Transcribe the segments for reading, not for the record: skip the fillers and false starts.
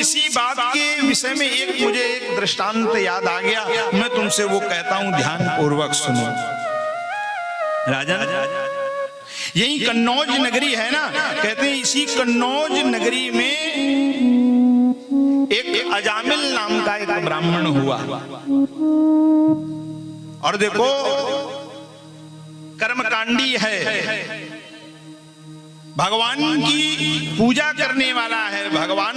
इसी बात के विषय में मुझे एक दृष्टांत याद आ गया, मैं तुमसे वो कहता हूं, ध्यान पूर्वक सुनो। राजन, यही कन्नौज नगरी है ना, कहते हैं इसी कन्नौज नगरी में एक अजामिल नाम का एक ब्राह्मण हुआ। और देखो कर्मकांडी है, भगवान की पूजा करने वाला है, भगवान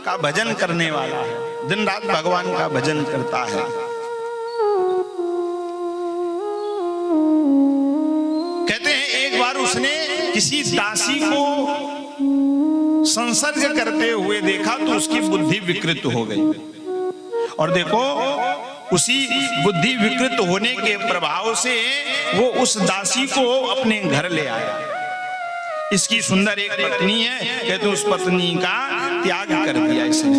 का भजन करने वाला है, दिन रात भगवान का भजन करता है। कहते हैं एक बार उसने किसी दासी को संसर्ग करते हुए देखा तो उसकी बुद्धि विकृत हो गई। और देखो उसी बुद्धि विकृत होने के प्रभाव से वो उस दासी को अपने घर ले आया। इसकी सुंदर एक पत्नी है, कहते उस पत्नी का त्याग कर दिया इसने।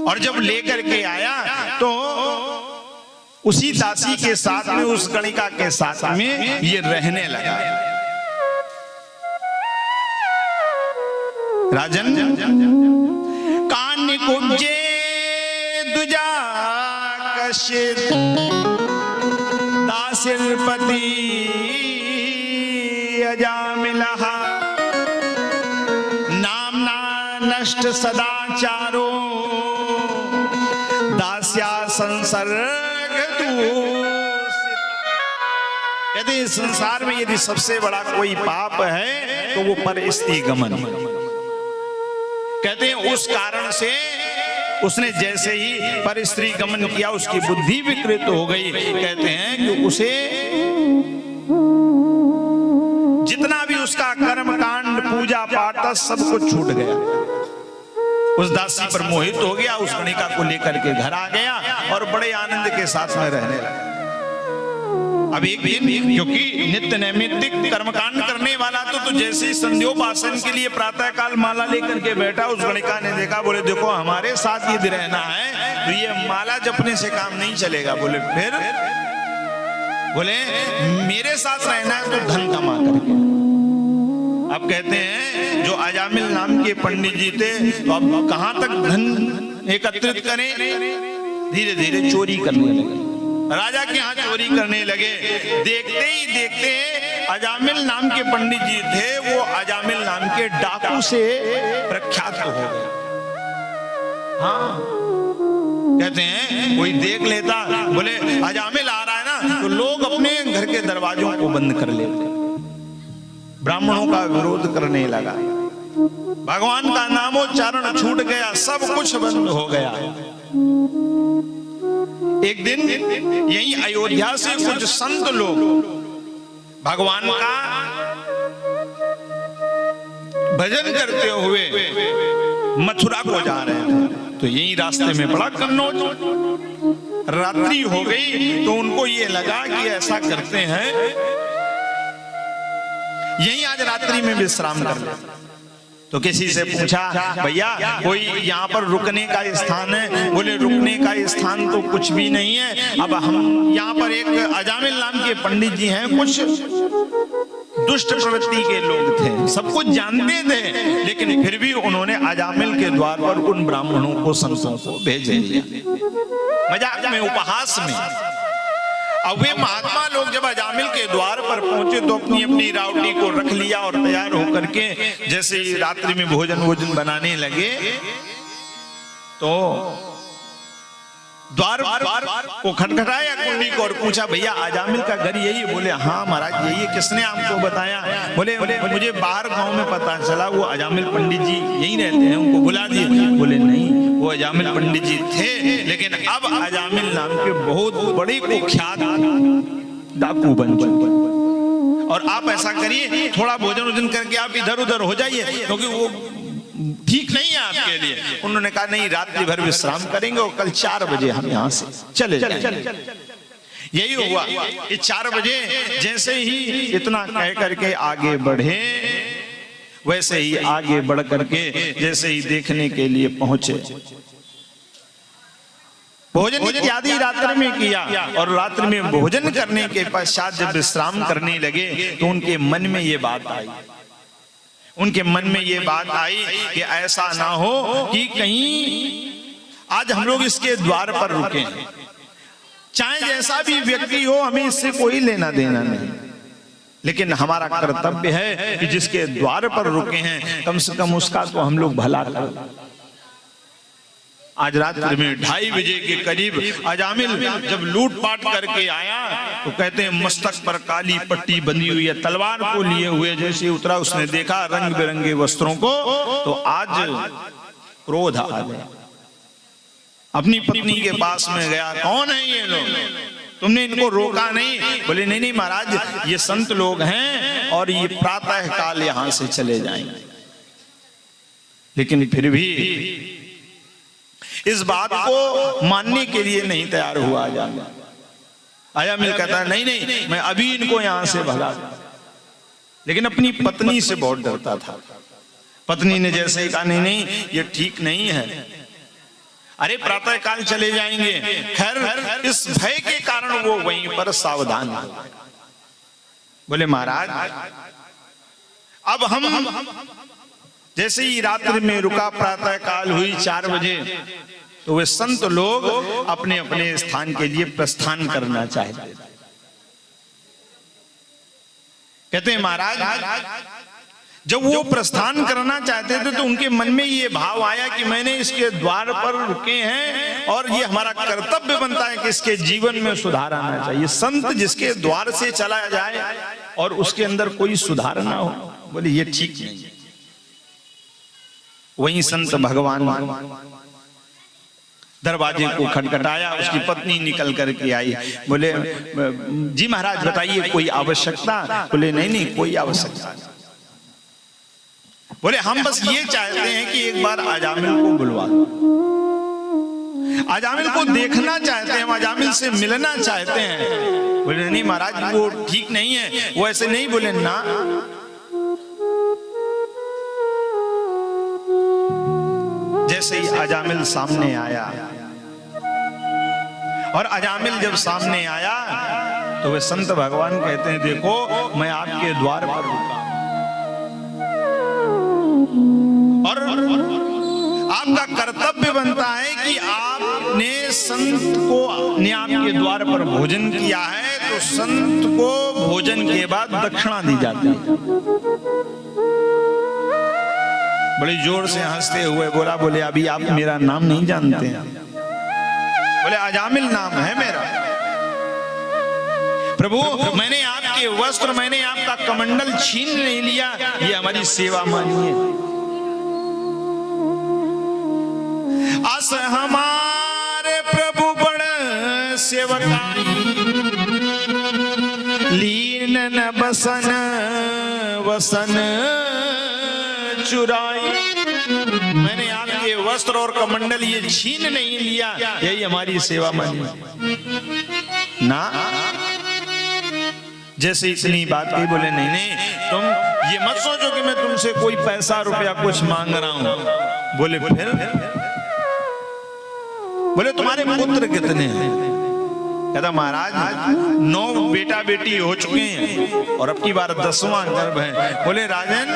और जब लेकर के आया तो उसी दासी के साथ में, उस गणिका के साथ में ये रहने लगा। राजन, कान कुब्जे दुजा कशित दासिरपति अजामिलः नामना नष्ट सदाचारो दास्या संसर्ग। यदि संसार में यदि सबसे बड़ा कोई पाप है तो वो परस्त्री गमन। कहते हैं उस कारण से उसने जैसे ही परस्त्री गमन किया उसकी बुद्धि विकृत हो गई। कहते हैं कि उसे जितना भी उसका कर्म कांड पूजा पाठ था सब कुछ छूट गया। उस दासी पर मोहित हो गया, उस गणिका को लेकर के घर आ गया और बड़े आनंद के साथ में रहने लगा। अब एक दिन क्योंकि नित्य नैमित्तिक कर्मकांड करने वाला तो जैसे ही संध्योपासन के लिए प्रातः काल माला लेकर के बैठा, उस गणिका ने देखा, बोले देखो हमारे साथ यदि रहना है तो ये माला जपने से काम नहीं चलेगा। बोले फिर? बोले मेरे साथ रहना है तो धन कमा करके। अब कहते हैं जो अजामिल नाम के पंडित जी थे तो अब कहां तक धन एकत्रित करें, धीरे धीरे चोरी करने लगे। राजा के यहाँ चोरी करने लगे। देखते ही देखते अजामिल नाम के पंडित जी थे, वो अजामिल नाम के डाकू से प्रख्यात हो गए। हाँ, कहते हैं कोई देख लेता, बोले अजामिल आ रहा है ना, तो लोग अपने घर के दरवाजों को बंद कर लेते, ब्राह्मणों का विरोध करने लगा, भगवान का नामोच्चारण छूट गया, सब कुछ बंद हो गया। एक दिन यही अयोध्या से कुछ संत लोग भगवान का भजन करते हुए मथुरा को जा रहे थे, तो यही रास्ते में पड़ा कन्नौज। रात्रि हो गई तो उनको ये लगा कि ऐसा करते हैं यही आज रात्रि में विश्राम कर ले। तो किसी से पूछा, भैया कोई यहाँ पर रुकने का स्थान है? बोले रुकने का स्थान तो कुछ भी नहीं है। अब हम यहाँ पर एक अजामिल नाम के पंडित जी हैं, कुछ दुष्ट प्रवृत्ति के लोग थे, सब कुछ जानते थे, लेकिन फिर भी उन्होंने अजामिल के द्वार पर उन ब्राह्मणों को, संतों को भेज दिया मजाक में, उपहास में। अब वे महात्मा लोग जब अजामिल के द्वार पर पहुंचे तो अपनी अपनी रावटी को रख लिया और तैयार होकर के जैसे ही रात्रि में भोजन बनाने लगे तो द्वार को खटखटाया कुंडी को और पूछा, भैया अजामिल का घर यही है? बोले हाँ महाराज यही है। किसने आपको बताया? बोले मुझे बाहर गांव में पता चला, वो अजामिल पंडित जी यही रहते हैं, उनको बुला दिए। बोले नहीं, वो अजामिल पंडित जी थे, लेकिन अब अजामिल नाम के बहुत बड़े कुख्यात डाकू बन चुके। और आप ऐसा करिए, थोड़ा भोजन करके आप इधर उधर हो जाइए, क्योंकि वो ठीक नहीं है आपके लिए। उन्होंने कहा नहीं, रात्रि भर विश्राम करेंगे और कल 4 बजे हम यहाँ से चले जाएंगे। यही हुआ कि 4 बजे जैसे ही इतना कह करके आगे बढ़े, वैसे ही आगे बढ़ करके जैसे ही देखने के लिए पहुंचे, भोजन इत्यादि रात्रि में किया। और रात्रि में भोजन करने के पश्चात जब विश्राम करने लगे तो उनके मन में ये बात आई, उनके मन में ये बात आई कि ऐसा ना हो कि कहीं आज हम लोग इसके द्वार पर रुके हैं, चाहे जैसा भी व्यक्ति हो हमें इससे कोई लेना देना नहीं, लेकिन हमारा कर्तव्य है कि जिसके द्वार पर रुके हैं कम से कम उसका तो हम लोग भला करें। आज रात्रि में 2:30 बजे के करीब अजामिल जब लूटपाट करके आया तो कहते हैं मस्तक पर काली पट्टी बंधी हुई है, तलवार को लिए हुए जैसे उतरा, उसने देखा रंग बिरंगे वस्त्रों को तो आज क्रोध आ गया। अपनी पत्नी के पास में गया, कौन है ये लोग, तुमने इनको रोका नहीं? बोले नहीं नहीं महाराज, ये संत लोग हैं और ये प्रातः काल यहां से चले जाएंगे। लेकिन फिर भी इस बात को मानने के लिए नहीं तैयार हुआ अजामिल कहता है नहीं नहीं मैं अभी इनको यहां से भगा, लेकिन अपनी पत्नी से बहुत डरता था। पत्नी ने जैसे ही कहा नहीं नहीं ये ठीक नहीं है, अरे प्रातः काल चले जाएंगे। खैर इस भय के कारण वो वहीं पर सावधान हो। बोले महाराज अब हम जैसे ही रात्रि में रुका, प्रातः काल हुई 4 बजे, तो वे संत लोग अपने अपने स्थान के लिए प्रस्थान करना चाहते। कहते हैं महाराज जब वो प्रस्थान करना चाहते थे तो उनके मन में ये भाव आया कि मैंने इसके द्वार पर रुके हैं और ये हमारा कर्तव्य बनता है कि इसके जीवन में सुधार आना चाहिए। संत जिसके द्वार से चला जाए और उसके अंदर कोई सुधार ना हो, बोले ये ठीक नहीं। वहीं संत भगवान दरवाजे को खटखटाया, उसकी पत्नी निकल करके आई। बोले जी महाराज बताइए कोई आवश्यकता? बोले नहीं नहीं कोई आवश्यकता नहीं। बोले हम बस ये चाहते हैं कि एक बार अजामिल को बुलवा दो, अजामिल को देखना चाहते हैं, अजामिल से मिलना चाहते हैं। बोले नहीं महाराज वो ठीक नहीं है, वो ऐसे नहीं। बोले ना जैसे ही अजामिल सामने आया और अजामिल जब सामने आया तो वे संत भगवान कहते हैं देखो मैं आपके द्वार पर रुका और आपका कर्तव्य बनता है कि आपने संत को ने आपके द्वार पर भोजन किया है तो संत को भोजन के बाद दक्षिणा दी जाती है। बड़ी जोर से हंसते हुए बोला, बोले अभी आप मेरा नाम नहीं जानते हैं? बोले अजामिल नाम है मेरा। प्रभु मैंने आपके वस्त्र, मैंने आपका कमंडल छीन नहीं लिया, ये हमारी सेवा मानिए। अस हमारे प्रभु बड़ सेवकाई, लीन न बसन वसन चुराई। मैंने आपके वस्त्र और कमंडल ये छीन नहीं लिया, यही हमारी सेवा मानी ना। जैसे इतनी बात की बोले नहीं नहीं तुम ये मत सोचो कि मैं तुमसे कोई पैसा रुपया कुछ मांग रहा हूं। बोले फिर? बोले तुम्हारे पुत्र कितने हैं? कहता महाराज 9 बेटा बेटी हो चुके हैं और अब की बार 10वां गर्भ है। बोले राजन,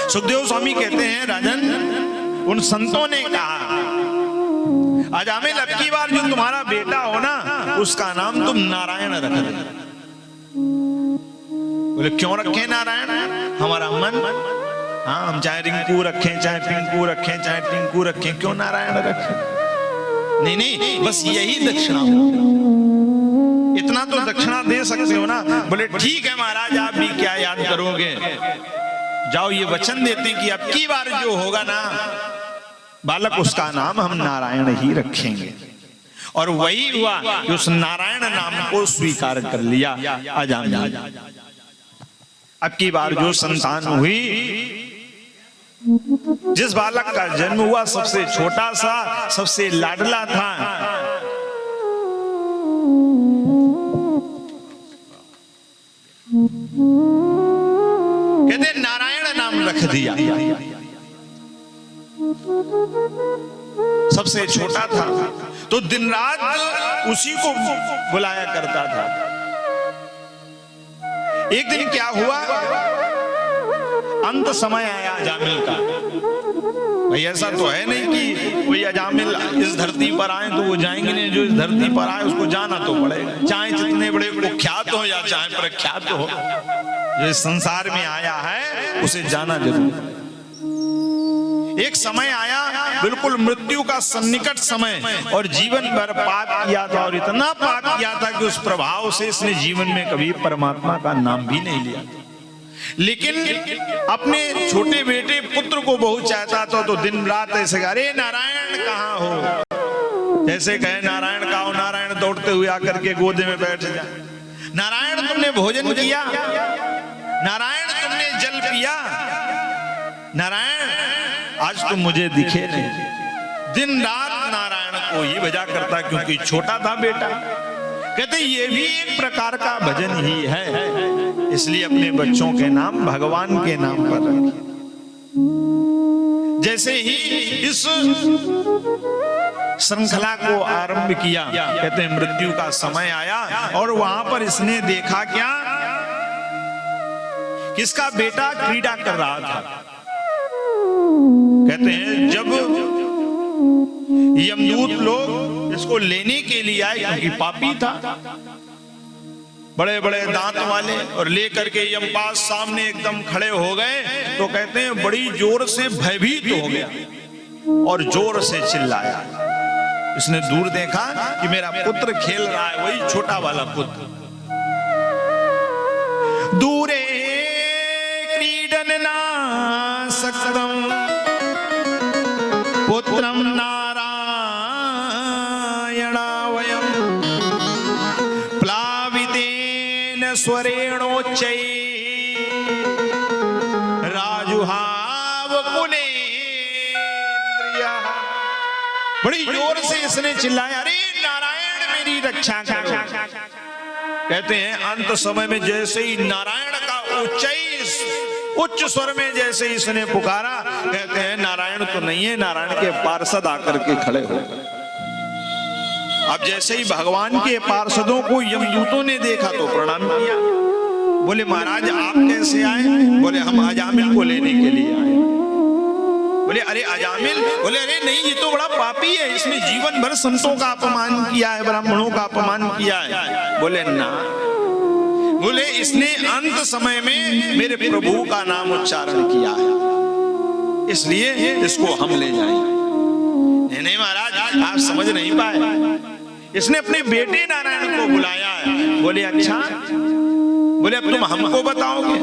सुखदेव स्वामी कहते हैं राजन उन संतों ने कहा अजामिल अब की बार जो तुम्हारा बेटा हो ना उसका नाम तुम नारायण रख दे। बोले क्यों रखे नारायण? हमारा मन, हाँ हम चाहे रिंकू रखें, चाहे पिंकू रखें, चाहे टिंकू रखें, क्यों नारायण रखें? नहीं नहीं बस यही दक्षिणा हो, इतना तो दक्षिणा दे सकते हो ना। बोले ठीक है महाराज आप भी क्या याद करोगे, जाओ ये वचन देते हैं कि अब की बार जो होगा ना बालक उसका नाम हम नारायण ही रखेंगे। और वही हुआ कि उस नारायण नाम को स्वीकार कर लिया अजामिल। अब की बार जो संतान हुई, जिस बालक का जन्म हुआ सबसे छोटा सा, सबसे लाडला था, कहते नारायण नाम रख दिया। सबसे छोटा था तो दिन रात उसी को बुलाया करता था। एक दिन क्या हुआ, अंत समय आया अजामिल का। भाई ऐसा तो है नहीं कि कोई अजामिल इस धरती पर आए तो वो जाएंगे नहीं, जो इस धरती पर आए उसको जाना तो पड़ेगा, चाहे जितने बड़े कुख्यात हो या चाहे प्रख्यात हो। जो इस संसार में आया है उसे जाना जरूर है। एक समय आया बिल्कुल मृत्यु का सन्निकट समय, और जीवन भर पाप किया था, और इतना पाप किया था कि उस प्रभाव से इसने जीवन में कभी परमात्मा का नाम भी नहीं लिया। लेकिन अपने छोटे बेटे पुत्र को बहुत चाहता था, तो दिन रात ऐसे, अरे नारायण कहाँ हो, जैसे कहे नारायण कहाँ हो, नारायण दौड़ते हुए आकर के गोदे में बैठ जाए। नारायण तुमने भोजन किया, नारायण तुमने जल पिया, नारायण आज तुम मुझे दिखे नहीं। दिन रात नारायण को ही भजा करता, क्योंकि छोटा था बेटा। कहते ये भी एक प्रकार का भजन ही है, इसलिए अपने बच्चों के नाम भगवान के नाम पर रखे। जैसे ही इस श्रृंखला को आरंभ किया, कहते हैं मृत्यु का समय आया, और वहां पर इसने देखा क्या, किसका बेटा क्रीड़ा कर रहा था। कहते हैं जब यमदूत लोग इसको लेने के लिए आए, क्योंकि पापी था, बड़े बड़े दांत वाले, और लेकर के यमपास सामने एकदम खड़े हो गए, तो कहते हैं बड़ी जोर से भयभीत हो गया और जोर से चिल्लाया। इसने दूर देखा कि मेरा पुत्र खेल रहा है, वही छोटा वाला पुत्र। दूरे क्रीडन नासक्तम पुत्रम नारायणावयं प्लावितेन स्वरेणोच्चै राजुहाव कुलेन्द्रियः। बड़ी जोर से इसने चिल्लाया, अरे नारायण मेरी रक्षा करो। कहते हैं अंत समय में जैसे ही नारायण का उच्च स्वर में जैसे इसने पुकारा, कहते हैं नारायण तो नहीं है, नारायण के पार्षद आकर के खड़े हो गए। अब जैसे ही भगवान के पार्षदों को यमदूतों ने देखा तो प्रणाम किया। बोले महाराज आप कैसे आए? बोले हम अजामिल को लेने के लिए आए। बोले अरे अजामिल? बोले अरे नहीं, ये तो बड़ा पापी है, इसने जीवन भर संतों का अपमान किया है, ब्राह्मणों का अपमान किया है। बोले ना, बोले इसने अंत समय में मेरे प्रभु का नाम उच्चारण किया है, इसलिए इसको हम ले जाएंगे। नहीं महाराज आप समझ नहीं पाए, इसने अपने बेटे नारायण को बुलाया है। बोले अच्छा, बोले अब तुम हमको बताओगे?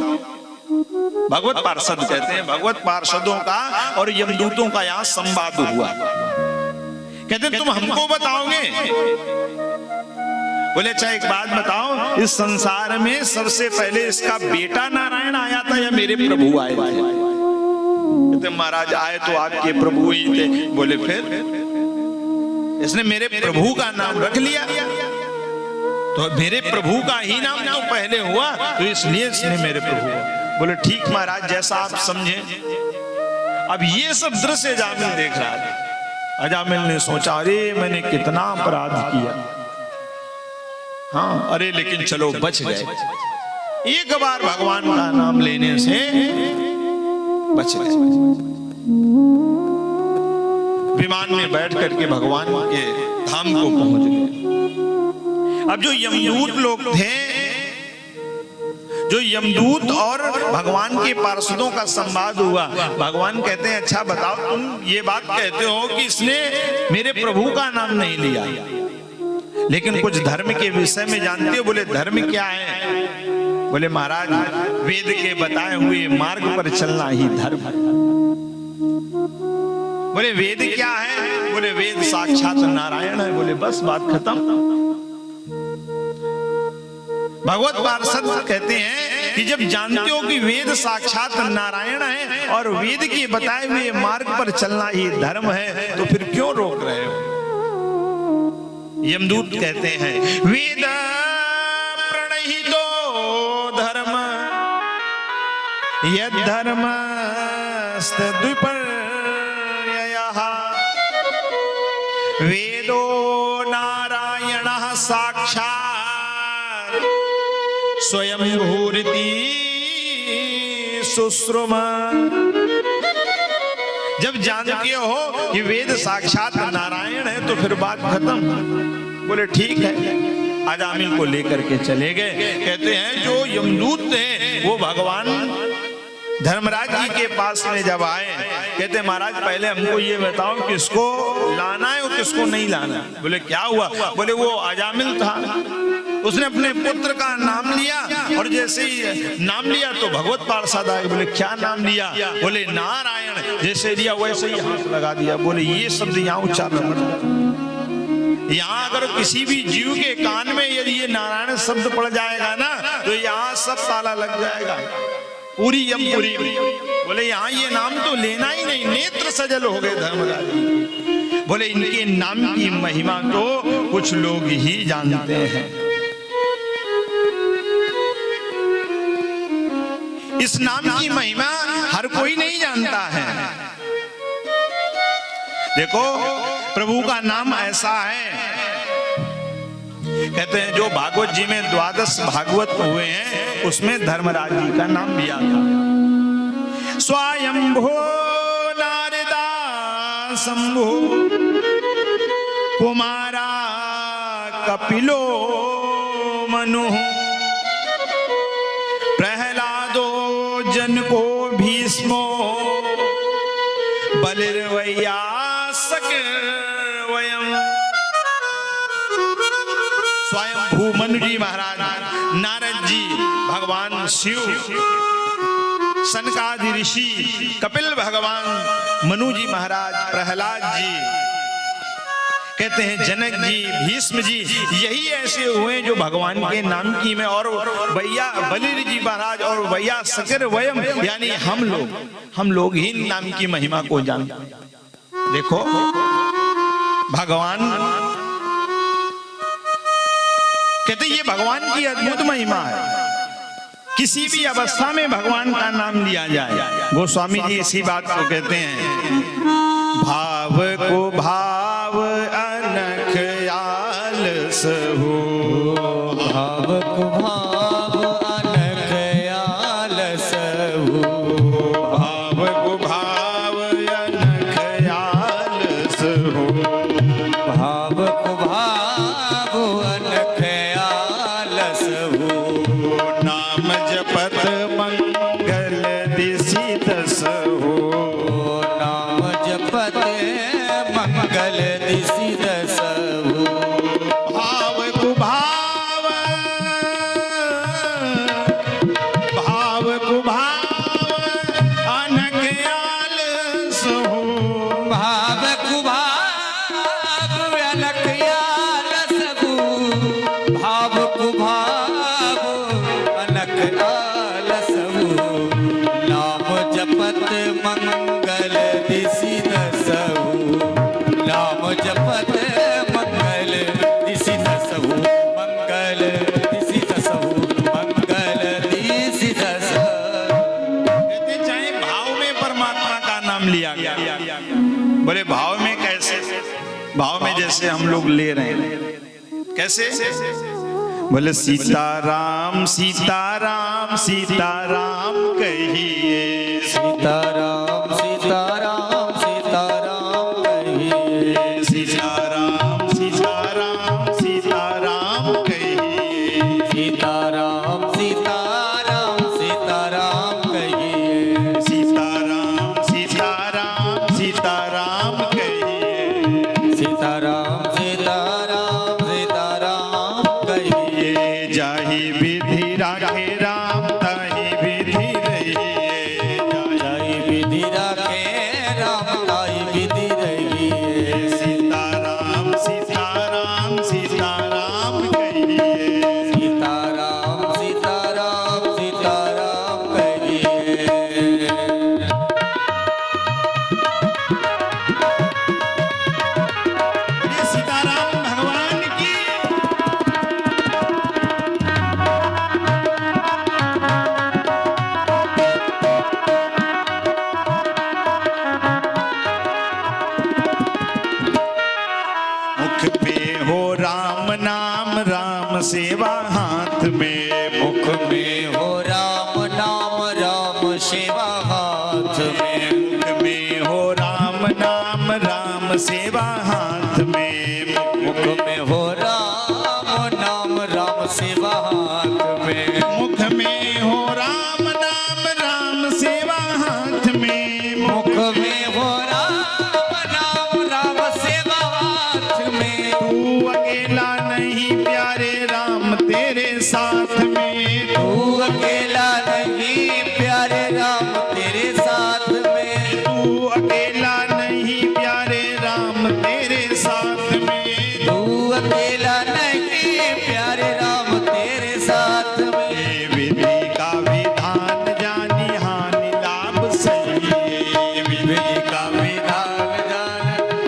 भगवत पार्षद कहते हैं, भगवत पार्षदों का और यमदूतों का यहाँ संवाद हुआ। कहते तुम हमको बताओगे? बोले अच्छा एक बात बताओ, इस संसार में सबसे पहले इसका बेटा नारायण आया था या मेरे प्रभु आए थे? कहते महाराज आए तो आपके प्रभु ही थे। बोले फिर इसने मेरे प्रभु का नाम रख लिया, तो मेरे प्रभु का ही नाम तो पहले हुआ, तो इसलिए इसने मेरे प्रभु। बोले ठीक महाराज जैसा आप समझे। अब ये सब दृश्य अजामिल देख रहा था। अजामिल ने सोचा अरे मैंने कितना अपराध किया, हाँ अरे लेकिन चलो बच गए, एक बार भगवान का नाम लेने से बच गए। विमान में बैठ करके भगवान के धाम को पहुंच गए। अब जो यमदूत लोग थे, जो यमदूत और भगवान के पार्षदों का संवाद हुआ, भगवान कहते हैं अच्छा बताओ तुम ये बात कहते हो कि इसने मेरे प्रभु का नाम नहीं लिया, लेकिन कुछ धर्म के विषय में जानते हो? बोले धर्म क्या है? बोले महाराज वेद के बताए हुए मार्ग पर चलना ही धर्म है। बोले वेद क्या है? बोले वेद साक्षात नारायण है। बोले बस बात खत्म। भगवत पार्षद कहते हैं कि जब जानते हो कि वेद साक्षात नारायण है और वेद के बताए हुए मार्ग पर चलना ही धर्म है, तो फिर क्यों रोक रहे हो? यमदूत कहते हैं वेद प्रणहितो धर्म यद धर्मस्तद्विपर्ययः वेदो नारायणः साक्षात् स्वयं भूरिति सुश्रुमा। जब जानते हो कि वेद साक्षात नारायण है तो फिर बात खत्म। बोले ठीक है। अजामिल को लेकर के चले गए। कहते हैं जो यमदूत थे वो भगवान धर्मराज जी के पास में जब आए, कहते महाराज पहले हमको ये बताओ किसको लाना है और किसको नहीं लाना। बोले क्या हुआ? बोले वो अजामिल था, उसने अपने पुत्र का नाम लिया और जैसे ही नाम लिया तो भगवत पार्षद आए। बोले क्या नाम लिया? बोले नारायण। जैसे लिया वैसे ही हाथ लगा दिया। बोले ये शब्द यहाँ उच्चारण, यहाँ अगर किसी भी जीव के कान में यदि ये नारायण शब्द पड़ जाएगा ना तो यहाँ सब ताला लग जाएगा, पूरी यमपुरी। बोले यहाँ ये नाम तो लेना ही नहीं। नेत्र सजल हो गए धर्मराज। बोले इनके नाम की महिमा तो कुछ लोग ही जानते हैं। इस नाम की महिमा हर कोई नहीं जानता है। देखो प्रभु का नाम ऐसा है, कहते हैं जो भागवत जी में 12 भागवत हुए हैं उसमें धर्मराज जी का नाम लिया था। स्वयंभो नारदा शंभो कुमारा कपिलो मनु प्रहलादो जनको भीष्मो बलिर्वैयासक वयम। स्वयं भूमनु जी महाराज, नारद जी, भगवान शिव, सनकादि ऋषि, कपिल भगवान, मनु जी महाराज, प्रहलाद जी, कहते हैं जनक जी, भीष्म जी, यही ऐसे हुए जो भगवान के नाम की में। और भैया बलि जी महाराज और भैया सकर वयम, यानी हम लोग ही नाम की महिमा को जानते हैं। देखो भगवान कहते ये भगवान की अद्भुत महिमा है। किसी भी अवस्था में भगवान का नाम लिया जाए। गोस्वामी जी इसी बात को कहते हैं, भाव को भाव अनख आलस हो, भाव को भाव अनख आलस हो, भाव को भाव अनख आलस हो, भाव को भाव अनख आलस हो। नाम जपत मंगल दिशि दस हो, नाम जपत मंगल दिशि दस हो। भाव को भाव, भाव को भाव अनख आलस हो, भाव को भाव अनख आलस हो, भाव को भाव अनख आलस हो। नाम जपत मंगल दिशि दस हो, नाम जपत मंगल दिशि दस हो, मंगल दिशि दस हो, मंगल दिशि दस। कहते चाहे भाव में परमात्मा का नाम लिया गया। बोले भाव में कैसे? भाव में जैसे हम लोग ले रहे हैं, कैसे? बोले सीताराम सीताराम सीताराम कहिए, सीताराम सीताराम सीताराम कहिए, सीताराम सीताराम सीताराम कहिए, सीताराम सीताराम सीताराम कहिए, सीताराम सीताराम सीताराम कहिए, सीताराम सीताराम सीताराम कहिए। जाहि विधि राखे राम ताहि विधि रहिए, जाहि में, मुख में हो राम नाम, राम सेवा हाथ में। मुख में हो राम नाम, राम सेवा हाथ में। मुख में हो राम नाम, राम सेवा हाथ में। मुख में हो राम नाम, राम सेवा हाथ में। तू अकेला नहीं प्यारे राम तेरे साथ में। तू अकेला नहीं प्यारे राम तेरे साथ में। तू अकेला नहीं प्यारे राम तेरे साथ में। तू अकेला नहीं प्यारे राम तेरे साथ में। ये विधि का विधान जानी हानि लाभ सही। ये विधि का विधान जान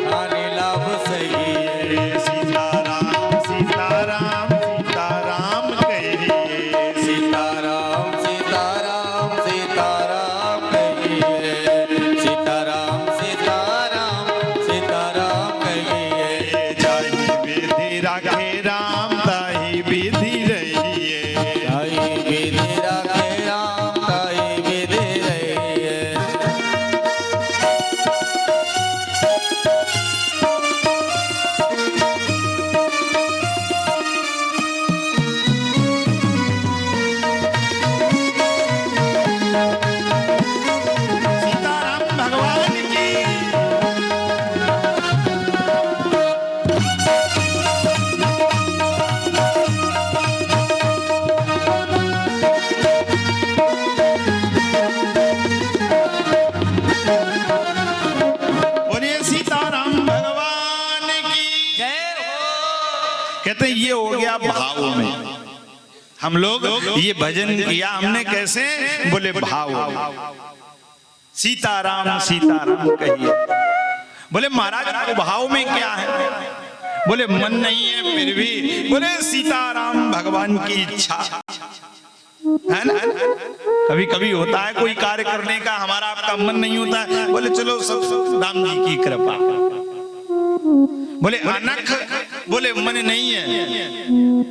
हानि लाभ सही है। सीताराम सीताराम सीताराम कहिए। सीताराम सीताराम सीताराम कहिए। सीताराम सीताराम सीताराम कहिए। जाहि विधि राखे राम ताहि विधि रहिए। ताई विधि राखे राम, ताई विधि रहिए। सीताराम भगवान की। बोलिए सीताराम भगवान की। जय हो। कहते हैं ये हो गया भाव में। हम लोग ये भजन किया हमने कैसे? बोले भाव। सीताराम सीताराम कहिए। बोले महाराज भाव में क्या है? बोले मन नहीं है फिर भी बोले सीताराम भगवान की इच्छा है ना। कभी कभी होता है कोई कार्य करने का हमारा आपका मन नहीं होता है, बोले चलो सब राम जी की कृपा। बोले अनख बोले मन नहीं है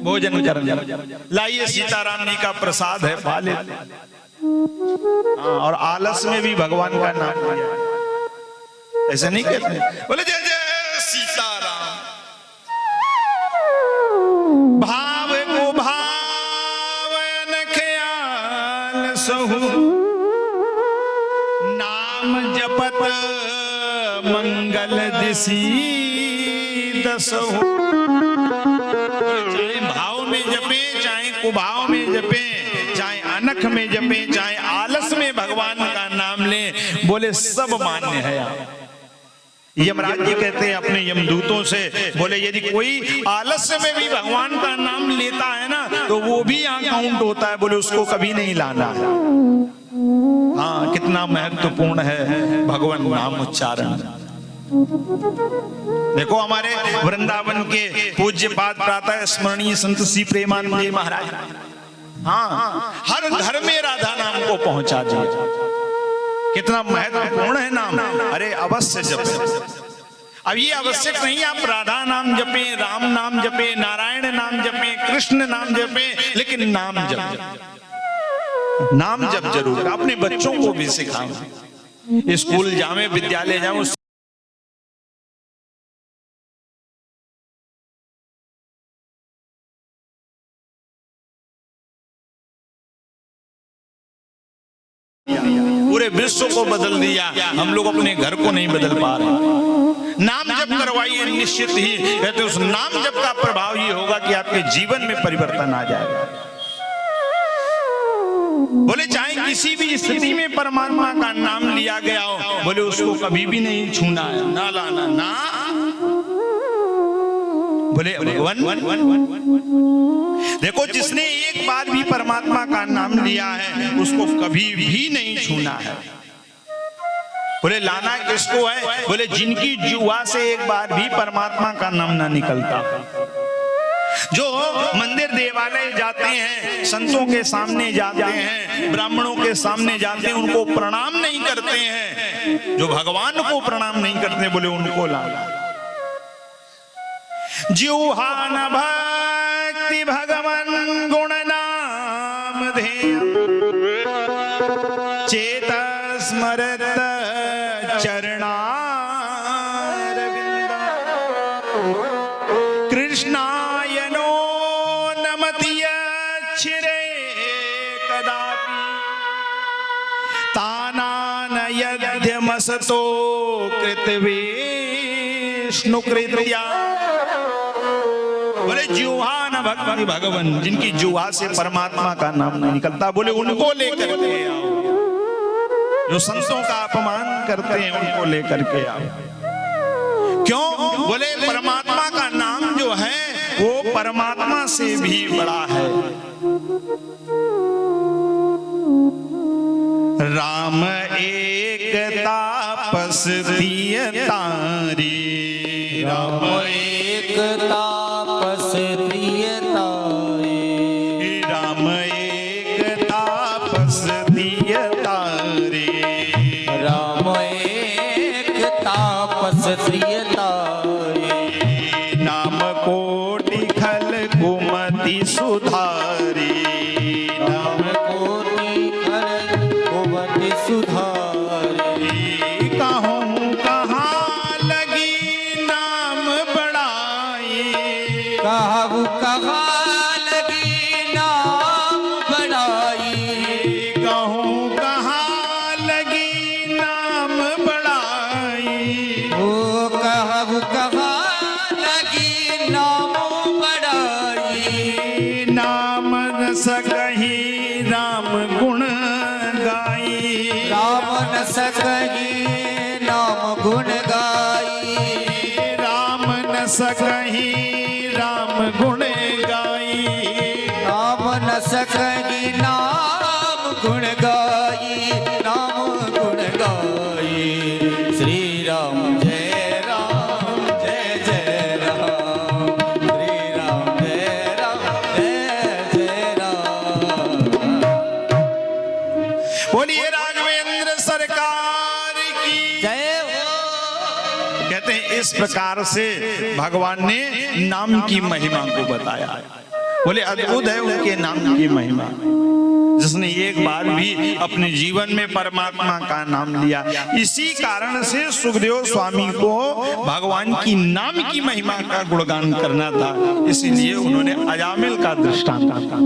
भोजन कर लाइए सीताराम जी का प्रसाद है पा लेते। और आलस में भी भगवान का नाम लिया ऐसा नहीं कहते। बोले जय जय सीताराम। भाव को भावन ख्याल सहु नाम जपत मंगल दिशी दसहु। चाहे भाव में जपे चाहे कुभाव में जपे चाहे अनख में जपे चाहे आलस में भगवान का नाम ले बोले सब मान्य है। यमराज जी कहते हैं अपने यमदूतों से बोले यदि कोई आलस्य में भी भगवान का नाम लेता है ना तो वो भी यहाँ काउंट होता है, बोले उसको कभी नहीं लाना है। हाँ कितना महत्वपूर्ण है भगवान नाम उच्चारण। देखो हमारे वृंदावन के पूज्य पाद प्रातः स्मरणीय संत श्री प्रेमानंद महाराज हाँ हर घर में राधा नाम को पहुंचा दिया। कितना महत्वपूर्ण है नाम। अरे अवश्य जपे। अब ये आवश्यक नहीं आप राधा नाम जपे राम नाम जपे नारायण नाम जपे कृष्ण नाम जपे, लेकिन नाम जप नाम जप जरूर अपने बच्चों को भी सिखाओ। स्कूल जावे विद्यालय जाओ पूरे विश्व को बदल दिया, हम लोग अपने घर को नहीं बदल पा रहे। नाम जप करवाइए निश्चित ही कहते उस नाम जप का प्रभाव ये होगा कि आपके जीवन में परिवर्तन आ जाएगा। बोले चाहे किसी भी स्थिति में परमात्मा का नाम लिया गया हो, बोले उसको कभी भी नहीं छूना है ना लाना ना। बोले देखो जिसने एक बार भी परमात्मा का नाम लिया है उसको कभी भी नहीं छूना है। बोले लाना किसको है? बोले जिनकी जुआ से एक बार भी परमात्मा का नाम ना निकलता। जो मंदिर देवालय जाते हैं, संतों के सामने जाते हैं, ब्राह्मणों के सामने जाते हैं, उनको प्रणाम नहीं करते हैं, जो भगवान को प्रणाम नहीं करते, बोले उनको लाना। जिह्वान भक्ति भगवन गुण नाम धेय चेत स्मरत चरणारविंदम कृष्णाय नो नमतियच्छिरे कदापि तानानयध्यमसतो कृतविष्णुकृत्या। बोले जुहा न भक्ति भगवन, जिनकी जुहा से परमात्मा का नाम नहीं निकलता, बोले उनको लेकर के आओ। जो संतों का अपमान करते हैं उनको लेकर के आओ। क्यों? बोले परमात्मा का नाम जो है वो परमात्मा से भी बड़ा है। राम एक तापस दिय तारी, राम एक तापस दिय तारे, राम एक तापस दिय तारे, राम एक तापस दिय तारे, नाम कोटि खल कुमति सुधारी, नाम कोटि खल कुमति सुधारे, कहूँ कहाँ लगी नाम बड़ाई, कहु कहाँ लगी नाम बड़ाई, कहूँ कहाँ लगी नाम बड़ाई, ओ कहु कहाँ लगी नाम बड़ाई, नाम रस कही राम गुण गाई, राम न सकही नाम गुण गाई, राम न सकही राम गुण गाई, नाम न सकही नाम गुण गाई, नाम गुण गाई। श्री राम जय जय राम, श्री राम जय जय राम। बोलिए राघवेंद्र सरकार की। जय हो। कहते हैं इस प्रकार से भगवान ने नाम की महिमा को बताया। बोले अद्भुत है उनके नाम की महिमा। जिसने एक बार भी अपने जीवन में परमात्मा का नाम लिया, इसी कारण से सुखदेव स्वामी को भगवान की नाम की महिमा का गुणगान करना था, इसीलिए उन्होंने अजामिल का दृष्टांत दिया।